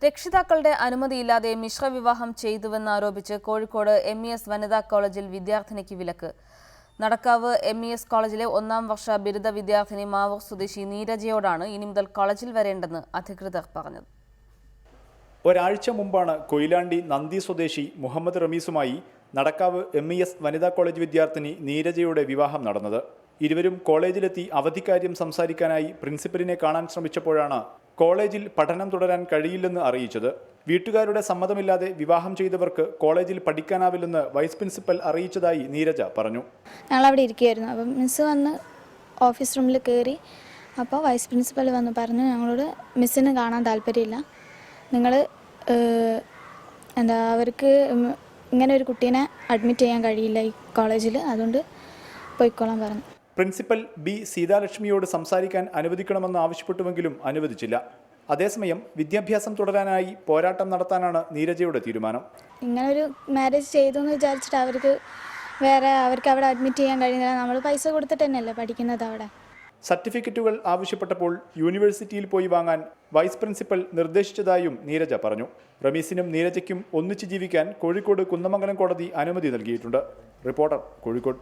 രക്ഷിതാക്കളുടെ അനുമതിയില്ലാതെ മിശ്രവിവാഹം ചെയ്തുവെന്നാരോപിച്ച് കോഴിക്കോട് MES വനിതാ കോളേജിൽ വിദ്യാർത്ഥിനിക്ക് വിലക്ക്. നടക്കാവ് MES കോളേജിലെ 1ാം വർഷ ബിരുദ വിദ്യാർത്ഥിനി മാവൂർ സ്വദേശി നീരജയോടാണ് ഇനി മുതൽ കോളേജിൽ വരേണ്ടെന്ന് അധികൃതർ പറഞ്ഞത്. ഒരാഴ്ച മുമ്പാണ് കൊയിലാണ്ടി നന്ദി സ്വദേശി മുഹമ്മദ് റമീസുമായി നടക്കാവ് MES വനിതാ കോളേജ് വിദ്യാർത്ഥിനി നീരജയുടെ വിവാഹം നടന്നത്. ഇരുവരും കോളേജിലെത്തി അവധിക്കാര്യം സംസാരിക്കാനായി പ്രിൻസിപ്പലിനെ കാണാൻ ശ്രമിച്ചപ്പോഴാണ് കോളേജിൽ പഠനം തുടരാൻ കഴിയില്ലെന്ന് അറിയിച്ചത്. വീട്ടുകാരുടെ സമ്മതമില്ലാതെ വിവാഹം ചെയ്തവർക്ക് കോളേജിൽ പഠിക്കാനാവില്ലെന്ന് വൈസ് പ്രിൻസിപ്പൽ അറിയിച്ചതായി നീരജ പറഞ്ഞു. ഞങ്ങൾ അവിടെ ഇരിക്കുകയായിരുന്നു. അപ്പം മിസ്സ് വന്ന് ഓഫീസ് റൂമിൽ കയറി. അപ്പോൾ വൈസ് പ്രിൻസിപ്പൽ വന്ന് പറഞ്ഞു, ഞങ്ങളോട് മിസ്സിന് കാണാൻ താല്പര്യമില്ല, നിങ്ങൾ അവർക്ക് ഇങ്ങനെ ഒരു കുട്ടീനെ അഡ്മിറ്റ് ചെയ്യാൻ കഴിയില്ല ഈ കോളേജിൽ, അതുകൊണ്ട് പോയിക്കോളാൻ പറഞ്ഞു. പ്രിൻസിപ്പൽ ബി സീതാലക്ഷ്മിയോട് സംസാരിക്കാൻ അനുവദിക്കണമെന്ന് ആവശ്യപ്പെട്ടുവെങ്കിലും അനുവദിച്ചില്ല. അതേസമയം വിദ്യാഭ്യാസം തുടരാനായി പോരാട്ടം നടത്താനാണ് നീരജയുടെ തീരുമാനം. ഇങ്ങനൊരു മാരേജ് ചെയ്തു എന്ന് വിചാരിച്ചിട്ട് അവർക്ക് അവിടെ അഡ്മിറ്റ് ചെയ്യാൻ കഴിയുന്നില്ല. നമ്മൾ പൈസ കൊടുത്തിട്ട് തന്നെയല്ലേ പഠിക്കുന്നത് അവിടെ. സർട്ടിഫിക്കറ്റുകൾ ആവശ്യപ്പെട്ടപ്പോൾ യൂണിവേഴ്സിറ്റിയിൽ പോയി വാങ്ങാൻ വൈസ് പ്രിൻസിപ്പൽ നിർദ്ദേശിച്ചതായും നീരജ പറഞ്ഞു. റമീസിനും നീരജയ്ക്കും ഒന്നിച്ച് ജീവിക്കാൻ കോഴിക്കോട് കുന്നമംഗലം കോടതി അനുമതി നൽകിയിട്ടുണ്ട്. റിപ്പോർട്ടർ, കോഴിക്കോട്.